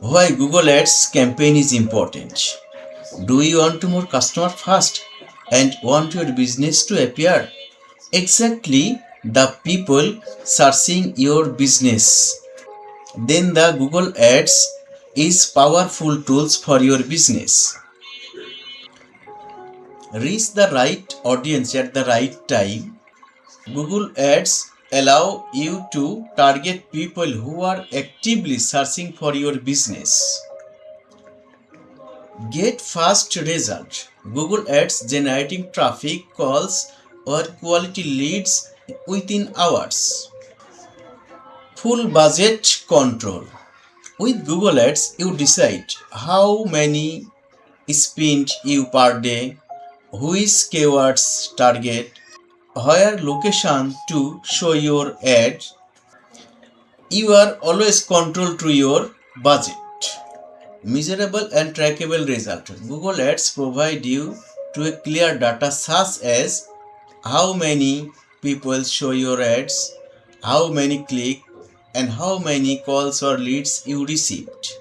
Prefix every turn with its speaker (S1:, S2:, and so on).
S1: Why Google Ads campaign is important? Do you want to more customer fast and want your business to appear exactly the people searching your business? Then the Google Ads is powerful tools for your business. Reach the right audience at the right time. Google Ads allow you to target people who are actively searching for your business. Get fast result. Google Ads generating traffic calls or quality leads within hours. Full budget control. With Google Ads, you decide how many spend you per day, which keywords target, where location to show your ad. You are always control to your budget. Measurable and trackable result. Google Ads provide you to a clear data such as how many people show your ads, how many click, and how many calls or leads you received.